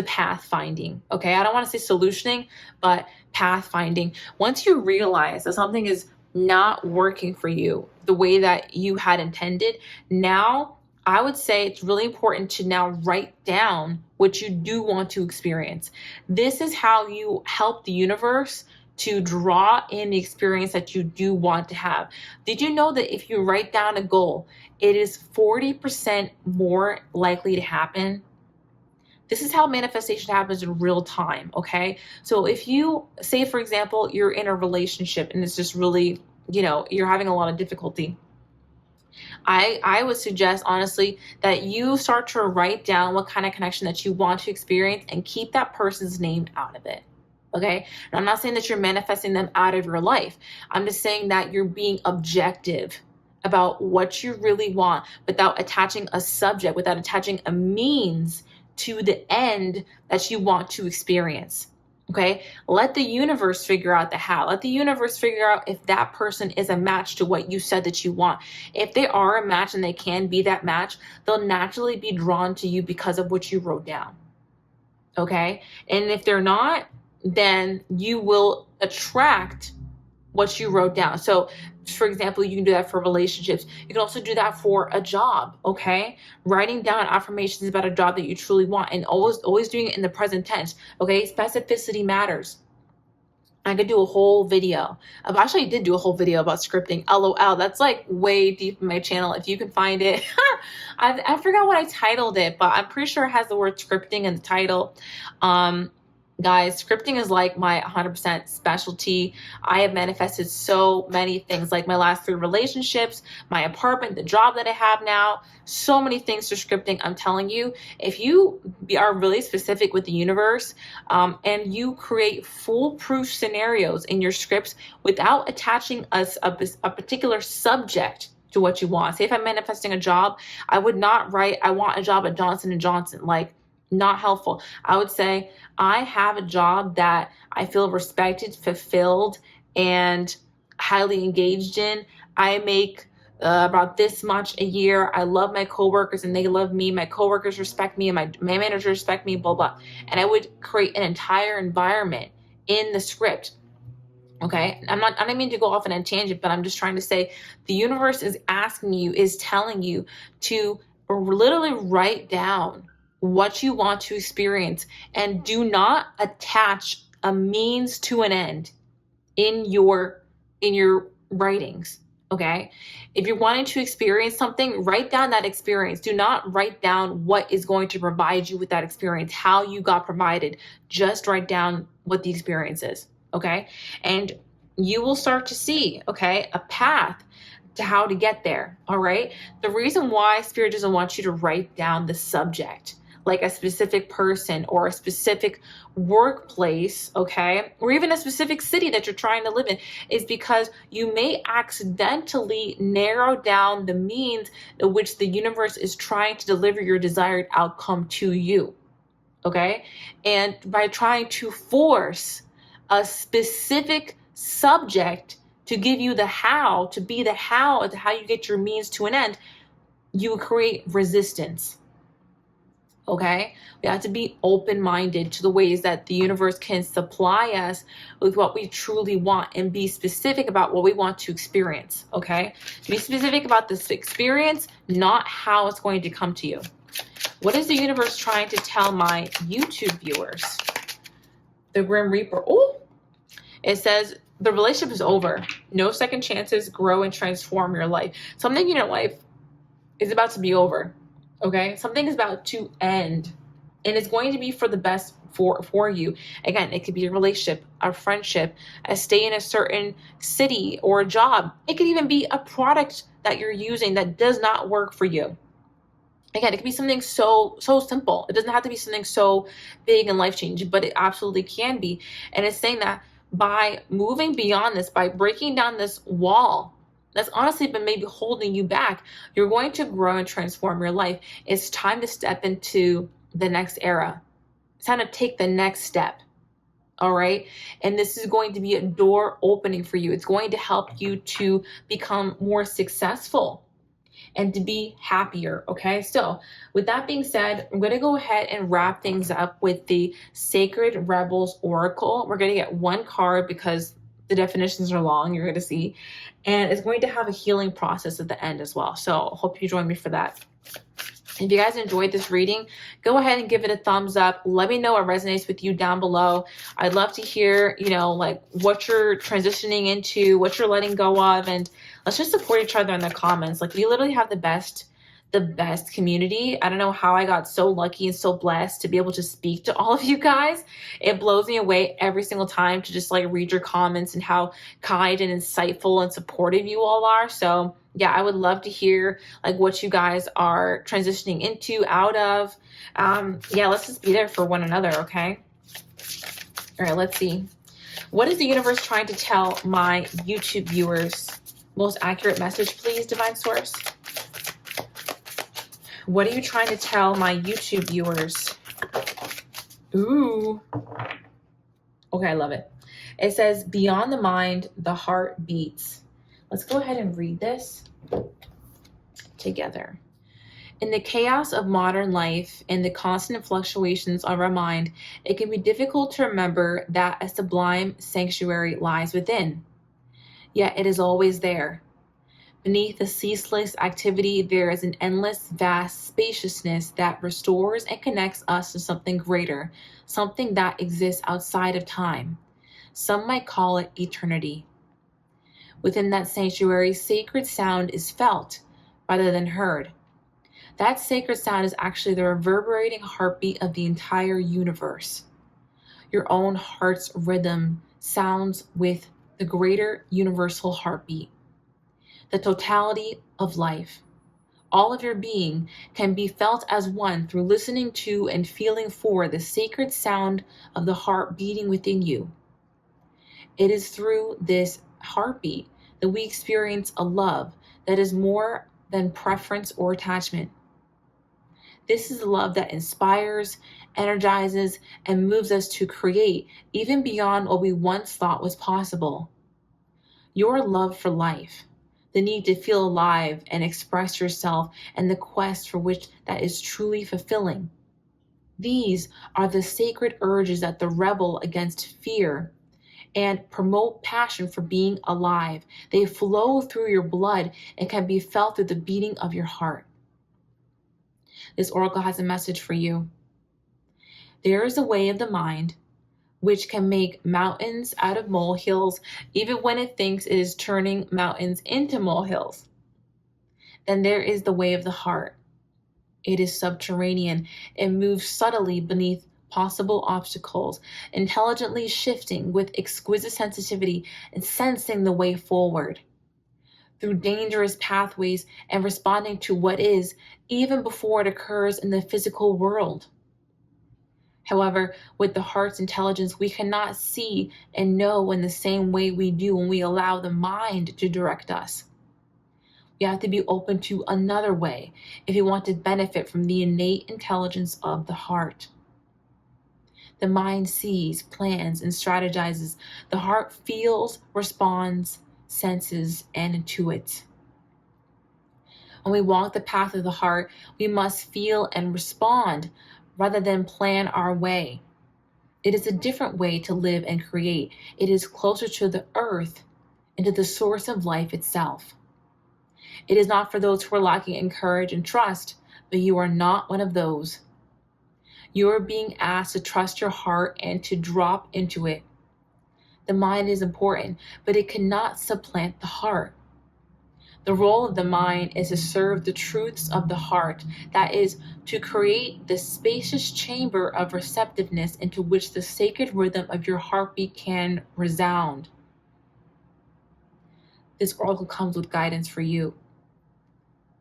path finding. Okay, I don't want to say solutioning, but path finding. Once you realize that something is not working for you the way that you had intended, now I would say it's really important to now write down what you do want to experience. This is how you help the universe to draw in the experience that you do want to have. Did you know that if you write down a goal, it is 40% more likely to happen? This is how manifestation happens in real time, okay? So if you say, for example, you're in a relationship and it's just really, you're having a lot of difficulty, I would suggest, honestly, that you start to write down what kind of connection that you want to experience and keep that person's name out of it. Okay. And I'm not saying that you're manifesting them out of your life. I'm just saying that you're being objective about what you really want without attaching a subject, without attaching a means to the end that you want to experience. Okay. Let the universe figure out the how. Let the universe figure out if that person is a match to what you said that you want. If they are a match and they can be that match, they'll naturally be drawn to you because of what you wrote down. Okay. And if they're not, then you will attract what you wrote down. So, for example, you can do that for relationships. You can also do that for a job, okay? Writing down affirmations about a job that you truly want, and always doing it in the present tense, okay? Specificity matters. I could do a whole video. Actually, I did do a whole video about scripting. LOL. That's like way deep in my channel. If you can find it. I forgot what I titled it, but I'm pretty sure it has the word scripting in the title. Guys, scripting is like my 100% specialty. I have manifested so many things, like my last 3 relationships, my apartment, the job that I have now, so many things to scripting. I'm telling you, if you are really specific with the universe, and you create foolproof scenarios in your scripts without attaching a particular subject to what you want. Say if I'm manifesting a job, I would not write, I want a job at Johnson & Johnson. Like, not helpful. I would say I have a job that I feel respected, fulfilled, and highly engaged in. I make about this much a year. I love my coworkers and they love me. My coworkers respect me and my manager respect me, blah, blah. And I would create an entire environment in the script. Okay. I don't mean to go off on a tangent, but I'm just trying to say the universe is asking you, is telling you to literally write down what you want to experience and do not attach a means to an end in your writings. Okay. If you're wanting to experience something, write down that experience. Do not write down what is going to provide you with that experience, how you got provided. Just write down what the experience is. Okay. And you will start to see, okay, a path to how to get there. All right. The reason why Spirit doesn't want you to write down the subject, like a specific person or a specific workplace, okay, or even a specific city that you're trying to live in, is because you may accidentally narrow down the means in which the universe is trying to deliver your desired outcome to you, okay? And by trying to force a specific subject to give you the how, to be the how of how you get your means to an end, you create resistance. Okay, we have to be open-minded to the ways that the universe can supply us with what we truly want and be specific about what we want to experience. Okay, be specific about this experience, not how it's going to come to you. What is the universe trying to tell my YouTube viewers? The Grim Reaper. Oh, it says the relationship is over. No second chances. Grow and transform your life. Something in your life is about to be over. Okay, something is about to end, and it's going to be for the best for you. Again, it could be a relationship, a friendship, a stay in a certain city or a job. It could even be a product that you're using that does not work for you. Again, it could be something so simple. It doesn't have to be something so big and life-changing, but it absolutely can be. And it's saying that by moving beyond this, by breaking down this wall that's honestly been maybe holding you back, you're going to grow and transform your life. It's time to step into the next era. It's time to take the next step. All right. And this is going to be a door opening for you. It's going to help you to become more successful and to be happier. Okay. So with that being said, I'm going to go ahead and wrap things up with the Sacred Rebels Oracle. We're going to get one card because the definitions are long, you're going to see, and it's going to have a healing process at the end as well. So hope you join me for that. If you guys enjoyed this reading, go ahead and give it a thumbs up. Let me know what resonates with you down below. I'd love to hear, like what you're transitioning into, what you're letting go of, and let's just support each other in the comments. Like, we literally have the best community. I don't know how I got so lucky and so blessed to be able to speak to all of you guys. It blows me away every single time to just like read your comments and how kind and insightful and supportive you all are. So yeah, I would love to hear like what you guys are transitioning into, out of. Yeah, let's just be there for one another, okay? All right, let's see. What is the universe trying to tell my YouTube viewers? Most accurate message, please, Divine Source. What are you trying to tell my YouTube viewers? Ooh. Okay, I love it. It says, beyond the mind, the heart beats. Let's go ahead and read this together. In the chaos of modern life and the constant fluctuations of our mind, it can be difficult to remember that a sublime sanctuary lies within. Yet it is always there. Beneath the ceaseless activity, there is an endless, vast spaciousness that restores and connects us to something greater, something that exists outside of time. Some might call it eternity. Within that sanctuary, sacred sound is felt rather than heard. That sacred sound is actually the reverberating heartbeat of the entire universe. Your own heart's rhythm sounds with the greater universal heartbeat. The totality of life. All of your being can be felt as one through listening to and feeling for the sacred sound of the heart beating within you. It is through this heartbeat that we experience a love that is more than preference or attachment. This is a love that inspires, energizes, and moves us to create even beyond what we once thought was possible. Your love for life, the need to feel alive and express yourself, and the quest for which that is truly fulfilling. These are the sacred urges that the rebel against fear and promote passion for being alive. They flow through your blood and can be felt through the beating of your heart. This oracle has a message for you. There is a way of the mind which can make mountains out of molehills, even when it thinks it is turning mountains into molehills. Then there is the way of the heart. It is subterranean and moves subtly beneath possible obstacles, intelligently shifting with exquisite sensitivity and sensing the way forward through dangerous pathways and responding to what is, even before it occurs in the physical world. However, with the heart's intelligence, we cannot see and know in the same way we do when we allow the mind to direct us. We have to be open to another way if we want to benefit from the innate intelligence of the heart. The mind sees, plans, and strategizes. The heart feels, responds, senses, and intuits. When we walk the path of the heart, we must feel and respond rather than plan our way. It is a different way to live and create. It is closer to the earth and to the source of life itself. It is not for those who are lacking in courage and trust, but you are not one of those. You are being asked to trust your heart and to drop into it. The mind is important, but it cannot supplant the heart. The role of the mind is to serve the truths of the heart, that is, to create the spacious chamber of receptiveness into which the sacred rhythm of your heartbeat can resound. This oracle comes with guidance for you.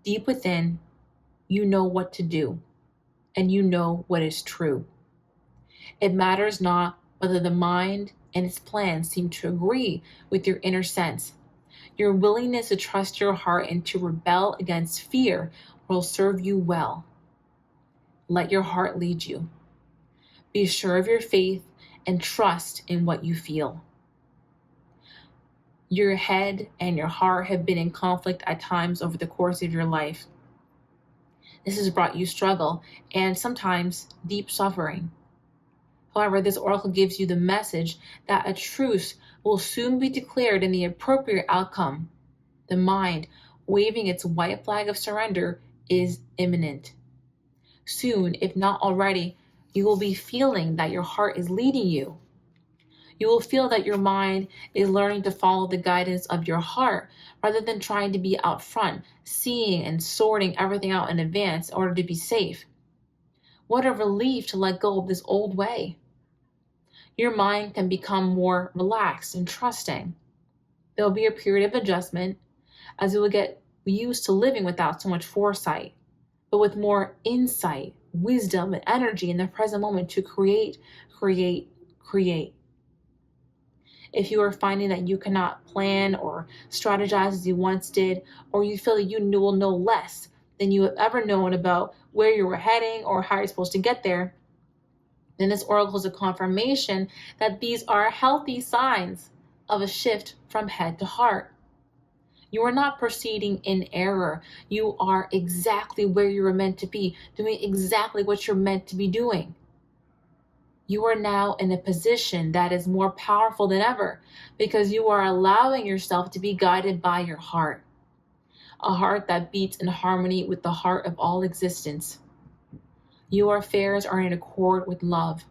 Deep within, you know what to do, and you know what is true. It matters not whether the mind and its plans seem to agree with your inner sense. Your willingness to trust your heart and to rebel against fear will serve you well. Let your heart lead you. Be sure of your faith and trust in what you feel. Your head and your heart have been in conflict at times over the course of your life. This has brought you struggle and sometimes deep suffering. However, this oracle gives you the message that a truce will soon be declared in the appropriate outcome. The mind, waving its white flag of surrender, is imminent. Soon, if not already, you will be feeling that your heart is leading you. You will feel that your mind is learning to follow the guidance of your heart rather than trying to be out front, seeing and sorting everything out in advance in order to be safe. What a relief to let go of this old way. Your mind can become more relaxed and trusting. There will be a period of adjustment as you will get used to living without so much foresight, but with more insight, wisdom, and energy in the present moment to create. If you are finding that you cannot plan or strategize as you once did, or you feel that you will know less than you have ever known about where you were heading or how you're supposed to get there, then this oracle is a confirmation that these are healthy signs of a shift from head to heart. You are not proceeding in error. You are exactly where you were meant to be, doing exactly what you're meant to be doing. You are now in a position that is more powerful than ever because you are allowing yourself to be guided by your heart, a heart that beats in harmony with the heart of all existence. Your affairs are in accord with love,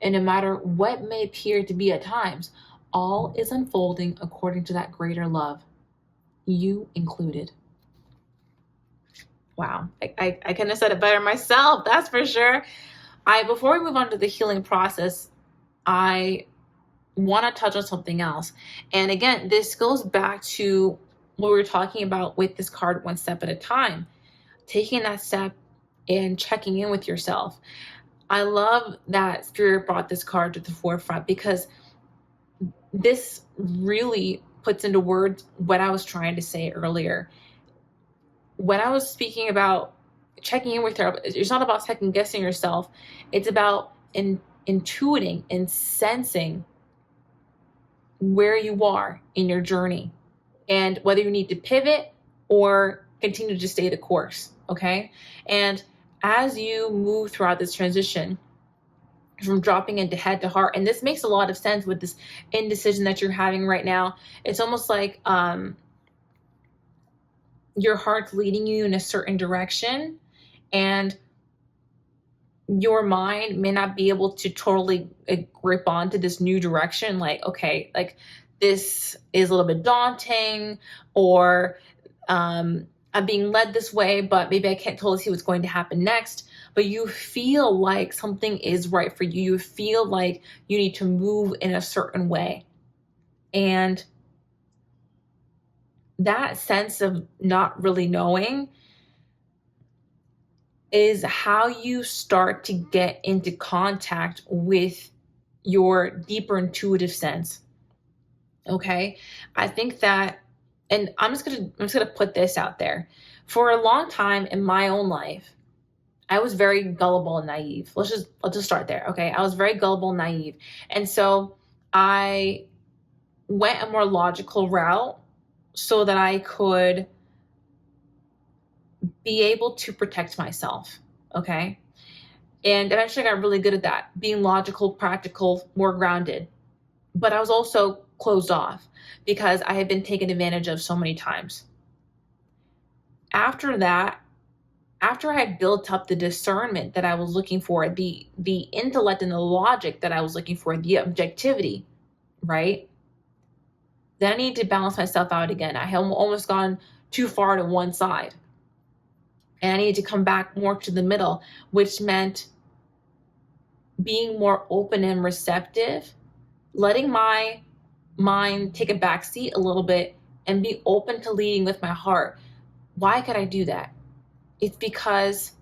and no matter what may appear to be at times, all is unfolding according to that greater love, you included. Wow, I couldn't have said it better myself, that's for sure. Before we move on to the healing process, I want to touch on something else. And again, this goes back to what we were talking about with this card, one step at a time, taking that step and checking in with yourself. I love that Spirit brought this card to the forefront because this really puts into words what I was trying to say earlier. When I was speaking about checking in with her, it's not about second guessing yourself. It's about intuiting and sensing where you are in your journey and whether you need to pivot or continue to stay the course. Okay. And as you move throughout this transition from dropping into head to heart, and this makes a lot of sense with this indecision that you're having right now, it's almost like your heart's leading you in a certain direction, and your mind may not be able to totally grip onto this new direction. Like, okay, like this is a little bit daunting, or I'm being led this way, but maybe I can't totally see what's going to happen next. But you feel like something is right for you. You feel like you need to move in a certain way. And that sense of not really knowing is how you start to get into contact with your deeper intuitive sense. Okay? I think that, and I'm just gonna put this out there. For a long time in my own life, I was very gullible and naive. Let's just start there. Okay? I was very gullible and naive. And so I went a more logical route so that I could be able to protect myself. Okay? And eventually I got really good at that, being logical, practical, more grounded. But I was also closed off because I had been taken advantage of so many times. After that, after I had built up the discernment that I was looking for, the intellect and the logic that I was looking for, the objectivity, right? Then I need to balance myself out again. I had almost gone too far to one side. And I needed to come back more to the middle, which meant being more open and receptive, letting my mind take a back seat a little bit and be open to leading with my heart. Why could I do that? It's because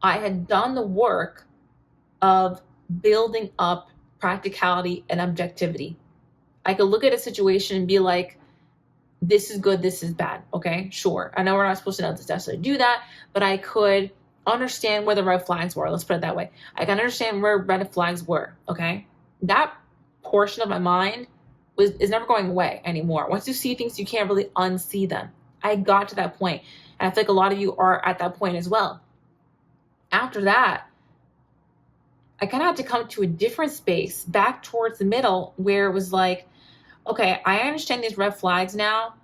I had done the work of building up practicality and objectivity. I could look at a situation and be like, this is good, this is bad. Okay, sure. I know we're not supposed to necessarily do that, but I could understand where the red flags were. Let's put it that way. I can understand where red flags were. Okay, that portion of my mind is never going away anymore. Once you see things, you can't really unsee them. I got to that point, and I feel like a lot of you are at that point as well. After that, I kind of had to come to a different space, back towards the middle, where it was like, okay, I understand these red flags now.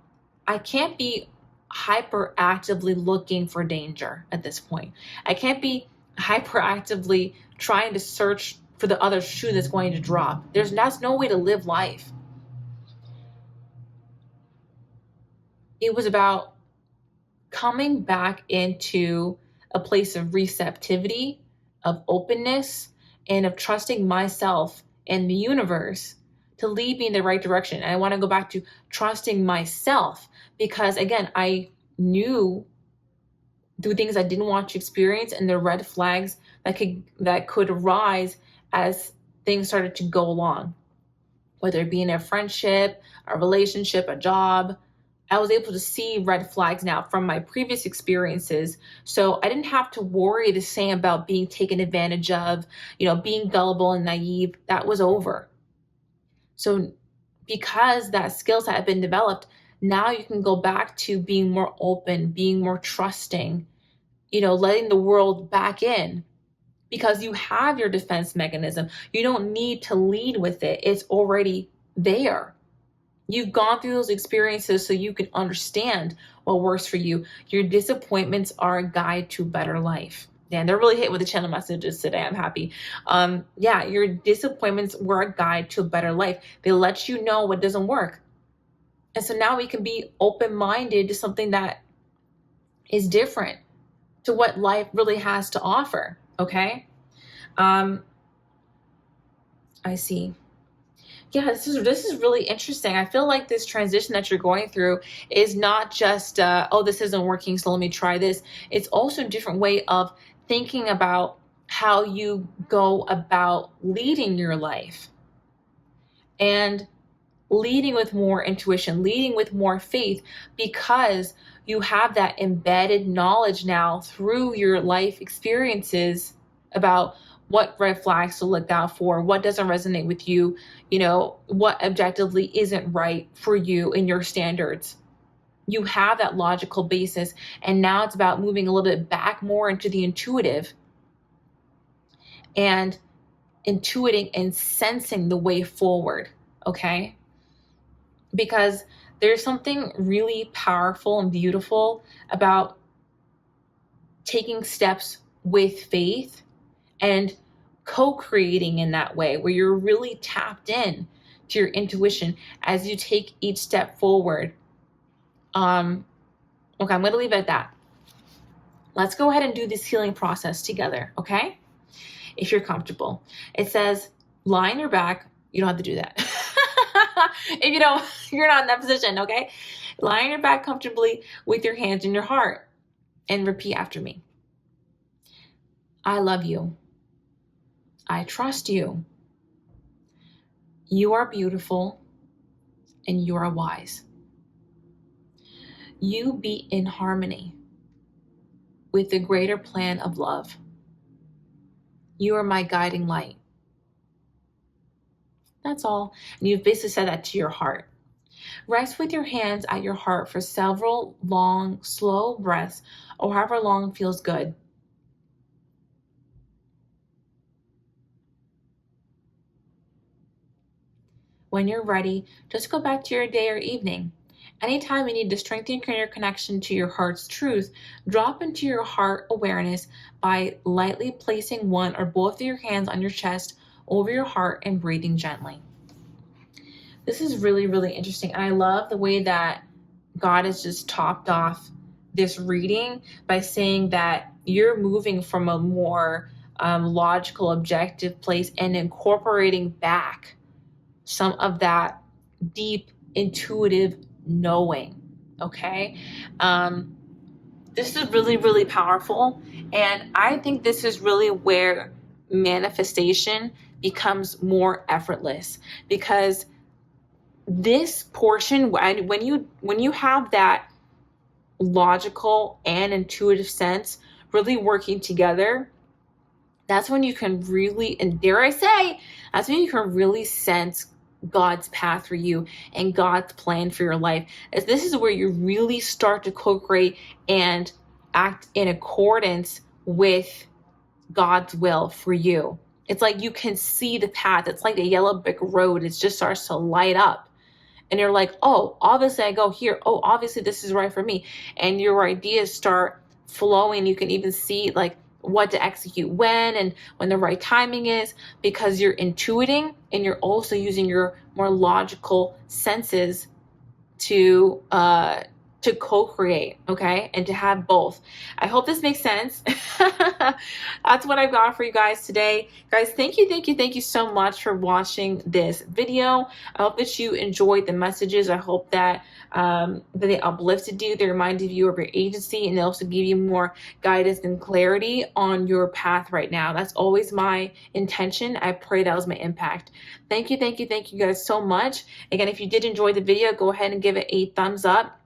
I can't be hyperactively looking for danger at this point. I can't be hyperactively trying to search for the other shoe that's going to drop. That's no way to live life. It was about coming back into a place of receptivity, of openness, and of trusting myself and the universe to lead me in the right direction. And I want to go back to trusting myself because, again, I knew through things I didn't want to experience and the red flags that could arise as things started to go along, whether it be in a friendship, a relationship, a job. I was able to see red flags now from my previous experiences. So I didn't have to worry the same about being taken advantage of, being gullible and naive. That was over. So because that skill set had been developed, now you can go back to being more open, being more trusting, letting the world back in because you have your defense mechanism. You don't need to lead with it. It's already there. You've gone through those experiences so you can understand what works for you. Your disappointments are a guide to a better life. And they're really hit with the channel messages today. I'm happy. Your disappointments were a guide to a better life. They let you know what doesn't work. And so now we can be open-minded to something that is different to what life really has to offer. Okay? I see. Yeah, this is really interesting. I feel like this transition that you're going through is not just, this isn't working, so let me try this. It's also a different way of thinking about how you go about leading your life and leading with more intuition, leading with more faith, because you have that embedded knowledge now through your life experiences about what red flags to look out for, what doesn't resonate with you, what objectively isn't right for you in your standards. You have that logical basis, and now it's about moving a little bit back more into the intuitive and intuiting and sensing the way forward, okay? Because there's something really powerful and beautiful about taking steps with faith and co-creating in that way, where you're really tapped in to your intuition as you take each step forward. Okay, I'm going to leave it at that. Let's go ahead and do this healing process together, okay? If you're comfortable. It says, lie on your back. You don't have to do that. If you're not in that position, okay? Lie on your back comfortably with your hands in your heart and repeat after me. I love you. I trust you. You are beautiful and you are wise. You be in harmony with the greater plan of love. You are my guiding light. That's all. And you've basically said that to your heart. Rest with your hands at your heart for several long, slow breaths, or however long feels good. When you're ready, just go back to your day or evening. Anytime you need to strengthen your connection to your heart's truth, drop into your heart awareness by lightly placing one or both of your hands on your chest over your heart and breathing gently. This is really, really interesting. And I love the way that God has just topped off this reading by saying that you're moving from a more logical, objective place and incorporating back some of that deep, intuitive knowing, okay? This is really, really powerful. And I think this is really where manifestation becomes more effortless, because this portion, when you have that logical and intuitive sense really working together, that's when you can really, and dare I say, that's when you can really sense God's path for you and God's plan for your life. As this is where you really start to co-create and act in accordance with God's will for you. It's like you can see the path. It's like the yellow brick road. It just starts to light up. And you're like, oh, obviously I go here. Oh, obviously this is right for me. And your ideas start flowing. You can even see like what to execute when and when the right timing is, because you're intuiting and you're also using your more logical senses to co-create, okay? And to have both. I hope this makes sense. That's what I've got for you guys today. Guys, thank you so much for watching this video. I hope that you enjoyed the messages. I hope that they uplifted you, they reminded you of your agency, and they also give you more guidance and clarity on your path right now. That's always my intention. I pray that was my impact. Thank you guys so much. Again, if you did enjoy the video, go ahead and give it a thumbs up.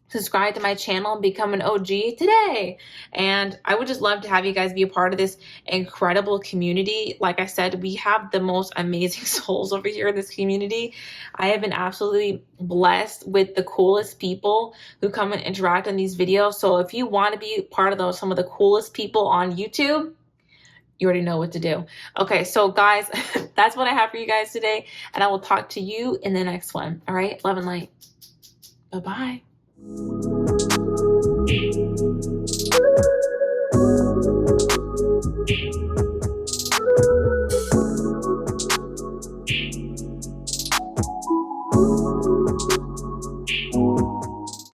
Subscribe to my channel and become an OG today. And I would just love to have you guys be a part of this incredible community. Like I said, we have the most amazing souls over here in this community. I have been absolutely blessed with the coolest people who come and interact on these videos. So if you want to be part of some of the coolest people on YouTube, you already know what to do. Okay, so guys, that's what I have for you guys today. And I will talk to you in the next one. All right, love and light. Bye-bye.